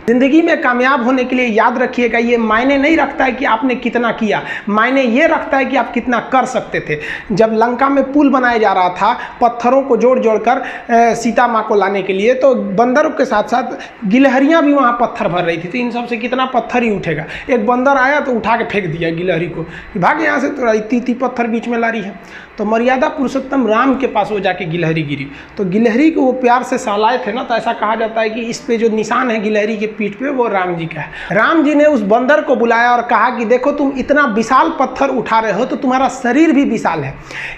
जिंदगी में कामयाब होने के लिए याद रखिएगा, ये मायने नहीं रखता है कि आपने कितना किया, मायने ये रखता है कि आप कितना कर सकते थे। जब लंका में पुल बनाया जा रहा था पत्थरों को जोड़ जोड़ कर सीता माँ को लाने के लिए, तो बंदरों के साथ साथ गिलहरियाँ भी वहाँ पत्थर भर रही थी। तो इन सब से कितना पत्थर ही उठेगा। एक बंदर आया तो उठा के फेंक दिया गिलहरी को, भाग यहाँ से, तो इतनी पत्थर बीच में ला रही है। तो मर्यादा पुरुषोत्तम राम के पास वो जाके गिलहरी गिरी, तो गिलहरी को वो प्यार से सहलाए थे ना, तो ऐसा कहा जाता है कि इस पे जो निशान है गिलहरी के पीठ पे वो राम जी का है। राम जी ने उस बंदर को बुलाया और कहा कि देखो तुम इतना विशाल पत्थर उठा रहे हो तो तुम्हारा शरीर भी विशाल है,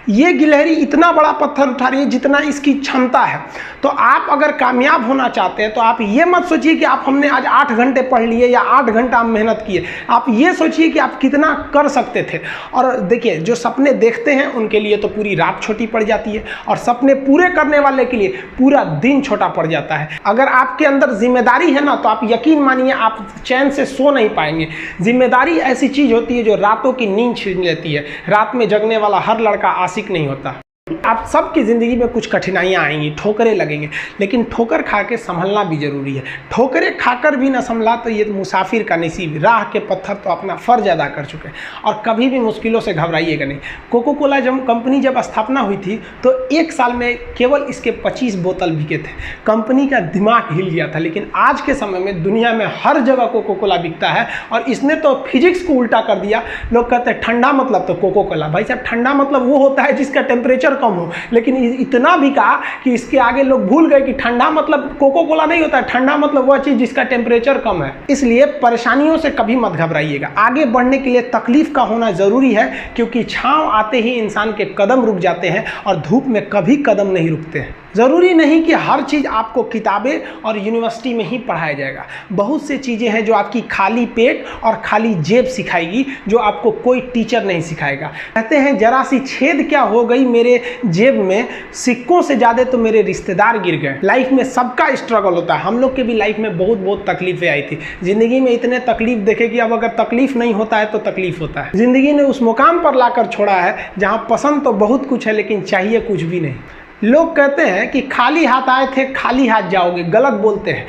ये गिलहरी इतना बड़ा पत्थर उठा रही है जितना इसकी क्षमता है। तो आप अगर कामयाब होना चाहते हैं तो आप ये मत सोचिए कि आप हमने आज 8 घंटे पढ़ लिए या 8 घंटा मेहनत किए, आप ये सोचिए कि आप कितना कर सकते थे। और देखिए जो सपने देखते हैं उनके लिए तो पूरी रात छोटी पड़ जाती है, और सपने पूरे करने वाले के लिए पूरा दिन छोटा पड़ जाता है। अगर आपके अंदर जिम्मेदारी है ना, तो आप यकीन मानिए आप चैन से सो नहीं पाएंगे। जिम्मेदारी ऐसी चीज होती है जो रातों की नींद छीन लेती है। रात में जगने वाला हर लड़का आशिक नहीं होता। आप सबकी ज़िंदगी में कुछ कठिनाइयाँ आएंगी, ठोकरें लगेंगे, लेकिन ठोकर खा के संभलना भी ज़रूरी है। ठोकरें खाकर भी ना संभला तो ये मुसाफिर का नसीब। राह के पत्थर तो अपना फ़र्ज अदा कर चुके हैं, और कभी भी मुश्किलों से घबराइएगा नहीं। कोको कोला कंपनी जब स्थापना हुई थी तो 1 साल में केवल इसके 25 बोतल बिके थे। कंपनी का दिमाग हिल गया था। लेकिन आज के समय में दुनिया में हर जगह कोको कोला बिकता है, और इसने तो फिजिक्स को उल्टा कर दिया। लोग कहते हैं ठंडा मतलब तो कोको कोला। भाई साहब, ठंडा मतलब वो होता है जिसका टेम्परेचर कम हो, लेकिन इतना भी कहा कि इसके आगे लोग भूल गए कि ठंडा मतलब कोको कोला नहीं होता है, ठंडा मतलब वह चीज जिसका टेम्परेचर कम है। इसलिए परेशानियों से कभी मत घबराइएगा। आगे बढ़ने के लिए तकलीफ का होना जरूरी है, क्योंकि छांव आते ही इंसान के कदम रुक जाते हैं और धूप में कभी कदम नहीं रुकते हैं। ज़रूरी नहीं कि हर चीज़ आपको किताबें और यूनिवर्सिटी में ही पढ़ाया जाएगा। बहुत से चीज़ें हैं जो आपकी खाली पेट और खाली जेब सिखाएगी, जो आपको कोई टीचर नहीं सिखाएगा। कहते हैं जरा सी छेद क्या हो गई मेरे जेब में, सिक्कों से ज़्यादा तो मेरे रिश्तेदार गिर गए। लाइफ में सबका स्ट्रगल होता है। हम लोग के भी लाइफ में बहुत तकलीफें आई थी। ज़िंदगी में इतने तकलीफ देखे कि अब अगर तकलीफ नहीं होता है तो तकलीफ होता है। ज़िंदगी ने उस मुकाम पर लाकर छोड़ा है जहाँ पसंद तो बहुत कुछ है लेकिन चाहिए कुछ भी नहीं। लोग कहते हैं कि खाली हाथ आए थे खाली हाथ जाओगे, गलत बोलते हैं।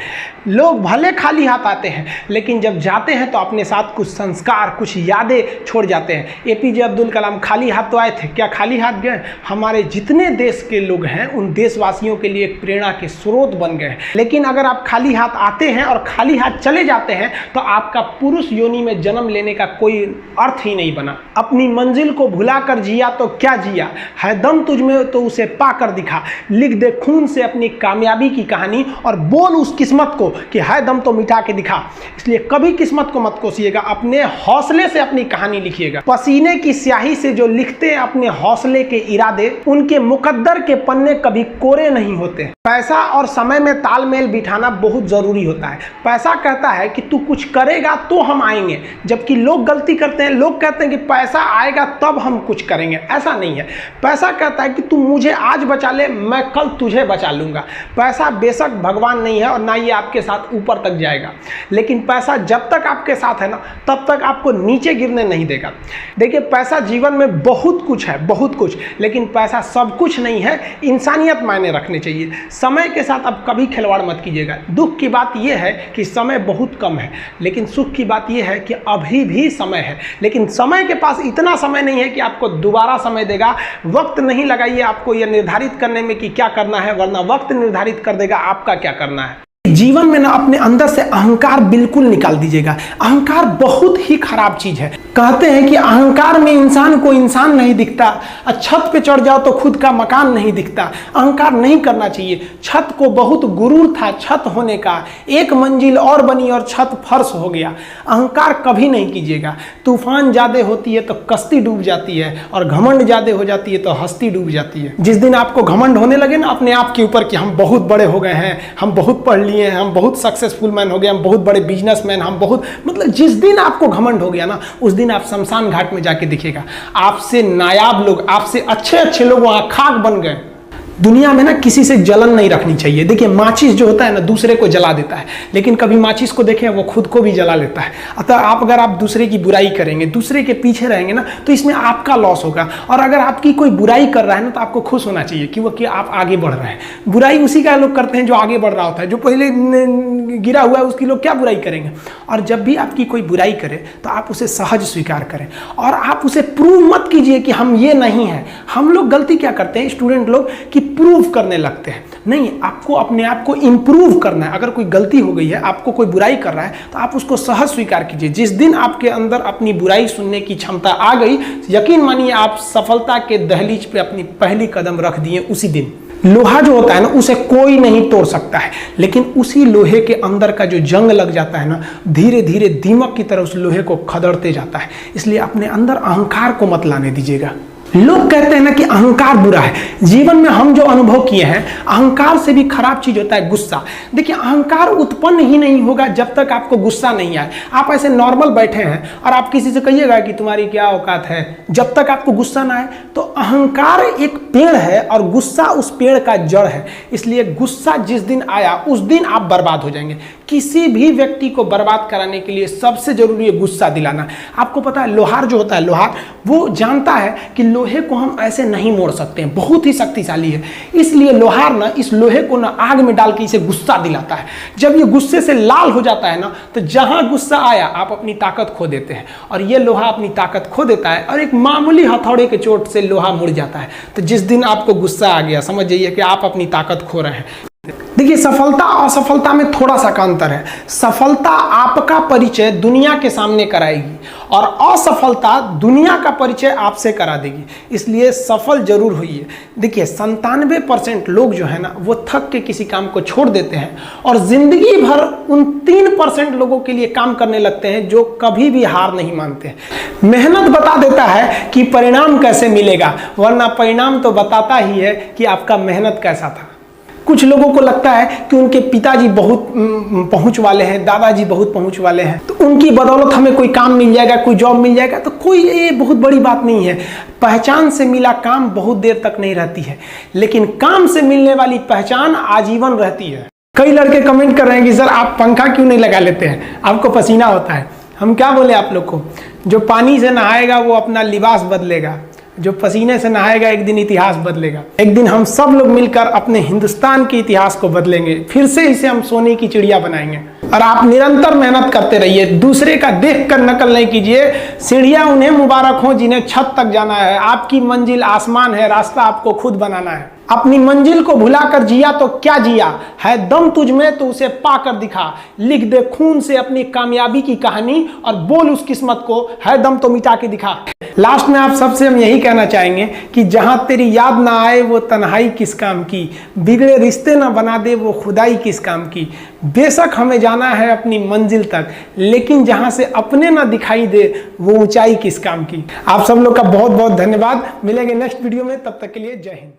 लोग भले खाली हाथ आते हैं, लेकिन जब जाते हैं तो अपने साथ कुछ संस्कार, कुछ यादें छोड़ जाते हैं। एपीजे अब्दुल कलाम खाली हाथ तो आए थे, क्या खाली हाथ गए? हमारे जितने देश के लोग हैं उन देशवासियों के लिए एक प्रेरणा के स्रोत बन गए हैं। लेकिन अगर आप खाली हाथ आते हैं और खाली हाथ चले जाते हैं तो आपका पुरुष योनि में जन्म लेने का कोई अर्थ ही नहीं बना। अपनी मंजिल को भुला कर जिया तो क्या जिया, है दम तुझ में तो उसे पाकर दिखा। लिख दे खून से अपनी कामयाबी की कहानी और बोल उस किस्मत को कि है दम तो मिटा के दिखा। इसलिए कभी किस्मत को मत कोसिएगा, अपने हौसले से अपनी कहानी लिखिएगा। पसीने की स्याही से जो लिखते हैं अपने हौसले के इरादे, उनके मुकद्दर के पन्ने कभी कोरे नहीं होते। पैसा और समय में तालमेल बिठाना बहुत जरूरी होता है। पैसा कहता है कि तू कुछ करेगा तो हम आएंगे, जबकि लोग गलती करते हैं। लोग कहते हैं कि पैसा आएगा तब हम कुछ करेंगे। ऐसा नहीं है। पैसा कहता है कि तू मुझे आज बचा ले, मैं कल तुझे बचा लूंगा। पैसा बेशक भगवान नहीं है और ना ये आपके साथ ऊपर तक जाएगा, लेकिन पैसा जब तक आपके साथ है ना तब तक आपको नीचे गिरने नहीं देगा। देखिए, पैसा जीवन में बहुत कुछ है, बहुत कुछ, लेकिन पैसा सब कुछ नहीं है। इंसानियत मायने रखने चाहिए। समय के साथ आप कभी खिलवाड़ मत कीजिएगा। दुख की बात यह है कि समय बहुत कम है, लेकिन सुख की बात यह है कि अभी भी समय है। लेकिन समय के पास इतना समय नहीं है कि आपको दोबारा समय देगा। वक्त नहीं लगाइए आपको यह निर्धारित करने में कि क्या करना है, वरना वक्त निर्धारित कर देगा आपका क्या करना है। जीवन में ना अपने अंदर से अहंकार बिल्कुल निकाल दीजिएगा। अहंकार बहुत ही खराब चीज है। कहते हैं कि अहंकार में इंसान को इंसान नहीं दिखता, छत पे चढ़ जाओ तो खुद का मकान नहीं दिखता। अहंकार नहीं करना चाहिए। छत को बहुत गुरूर था छत होने का, एक मंजिल और बनी और छत फर्श हो गया। अहंकार कभी नहीं कीजिएगा। तूफान ज्यादा होती है तो कश्ती डूब जाती है, और घमंड ज्यादा हो जाती है तो हस्ती डूब जाती है। जिस दिन आपको घमंड होने लगे ना अपने आप के ऊपर कि हम बहुत बड़े हो गए हैं, हम बहुत पढ़ लिए हैं, हम बहुत सक्सेसफुल मैन हो गए, हम बहुत बड़े बिजनेसमैन, हम बहुत, मतलब जिस दिन आपको घमंड हो गया ना, उस दिन आप शमशान घाट में जाके दिखेगा आपसे नायाब लोग, आपसे अच्छे अच्छे लोग वहां खाक बन गए। दुनिया में ना किसी से जलन नहीं रखनी चाहिए। देखिए माचिस जो होता है ना दूसरे को जला देता है, लेकिन कभी माचिस को देखें वो खुद को भी जला लेता है। अतः अगर आप दूसरे की बुराई करेंगे, दूसरे के पीछे रहेंगे ना, तो इसमें आपका लॉस होगा। और अगर आपकी कोई बुराई कर रहा है ना, तो आपको खुश होना चाहिए कि आप आगे बढ़ रहे हैं। बुराई उसी का लोग करते हैं जो आगे बढ़ रहा होता है, जो पहले गिरा हुआ है उसकी लोग क्या बुराई करेंगे। और जब भी आपकी कोई बुराई करे तो आप उसे सहज स्वीकार करें, और आप उसे प्रूव मत कीजिए कि हम ये नहीं हैं। हम लोग गलती क्या करते हैं स्टूडेंट लोग, कि प्रूव करने लगते हैं। नहीं, आपको अपने आप को इंप्रूव करना है। अगर कोई गलती हो गई है, आपको कोई बुराई कर रहा है, तो आप उसको सहज स्वीकार कीजिए। जिस दिन आपके अंदर अपनी बुराई सुनने की क्षमता आ गई, यकीन मानिए आप सफलता के दहलीज पे अपनी पहली कदम रख दिए उसी दिन। लोहा जो होता है ना, उसे कोई नहीं तोड़ सकता है, लेकिन उसी लोहे के अंदर का जो जंग लग जाता है ना, धीरे धीरे दीमक की तरह उस लोहे को खदड़ते जाता है। इसलिए अपने अंदर अहंकार को मत लाने दीजिएगा। लोग कहते हैं ना कि अहंकार बुरा है। जीवन में हम जो अनुभव किए हैं, अहंकार से भी खराब चीज होता है गुस्सा। देखिए अहंकार उत्पन्न ही नहीं होगा जब तक आपको गुस्सा नहीं आए। आप ऐसे नॉर्मल बैठे हैं और आप किसी से कहिएगा कि तुम्हारी क्या औकात है, जब तक आपको गुस्सा ना आए। तो अहंकार एक पेड़ है और गुस्सा उस पेड़ का जड़ है। इसलिए गुस्सा जिस दिन आया उस दिन आप बर्बाद हो जाएंगे। किसी भी व्यक्ति को बर्बाद कराने के लिए सबसे जरूरी है गुस्सा दिलाना। आपको पता है लोहार जो होता है, लोहार वो जानता है कि लोहे को हम ऐसे नहीं मोड़ सकते हैं, बहुत ही शक्तिशाली है। इसलिए लोहार ना इस लोहे को ना आग में डाल के इसे गुस्सा दिलाता है। जब ये गुस्से से लाल हो जाता है ना, तो जहां गुस्सा आया आप अपनी ताकत खो देते हैं। और ये लोहा अपनी ताकत खो देता है और एक मामूली हथौड़े के चोट से लोहा मुड़ जाता है। तो जिस दिन आपको गुस्सा आ गया, समझ जाइए कि आप अपनी ताकत खो रहे हैं। देखिए सफलता और असफलता में थोड़ा सा का अंतर है। सफलता आपका परिचय दुनिया के सामने कराएगी और असफलता दुनिया का परिचय आपसे करा देगी। इसलिए सफल जरूर होइए। देखिए 97% लोग जो है ना, वो थक के किसी काम को छोड़ देते हैं और जिंदगी भर उन 3% लोगों के लिए काम करने लगते हैं जो कभी भी हार नहीं मानते। मेहनत बता देता है कि परिणाम कैसे मिलेगा, वरना परिणाम तो बताता ही है कि आपका मेहनत कैसा था। कुछ लोगों को लगता है कि उनके पिताजी बहुत पहुंच वाले हैं, दादाजी बहुत पहुंच वाले हैं, तो उनकी बदौलत हमें कोई काम मिल जाएगा, कोई जॉब मिल जाएगा। तो कोई ये बहुत बड़ी बात नहीं है। पहचान से मिला काम बहुत देर तक नहीं रहती है, लेकिन काम से मिलने वाली पहचान आजीवन रहती है। कई लड़के कमेंट कर रहे हैं कि सर आप पंखा क्यों नहीं लगा लेते हैं, आपको पसीना होता है। हम क्या बोले आप लोग को, जो पानी से नहाएगा वो अपना लिबास बदलेगा, जो पसीने से नहाएगा एक दिन इतिहास बदलेगा। एक दिन हम सब लोग मिलकर अपने हिंदुस्तान के इतिहास को बदलेंगे, फिर से इसे हम सोने की चिड़िया बनाएंगे। और आप निरंतर मेहनत करते रहिए, दूसरे का देख कर नकल नहीं कीजिए। सीढ़ियां उन्हें मुबारक हो जिन्हें छत तक जाना है। आपकी मंजिल आसमान है, रास्ता आपको खुद बनाना है। अपनी मंजिल को भुलाकर जिया तो क्या जिया, है दम तुझ में तो उसे पाकर दिखा। लिख दे खून से अपनी कामयाबी की कहानी और बोल उस किस्मत को, है दम तो मिटा के दिखा। लास्ट में आप सबसे हम यही कहना चाहेंगे कि जहां तेरी याद ना आए वो तन्हाई किस काम की, बिगड़े रिश्ते ना बना दे वो खुदाई किस काम की। बेशक हमें जाना है अपनी मंजिल तक, लेकिन जहां से अपने ना दिखाई दे वो ऊंचाई किस काम की। आप सब लोग का बहुत बहुत धन्यवाद। मिलेंगे नेक्स्ट वीडियो में, तब तक के लिए जय हिंद।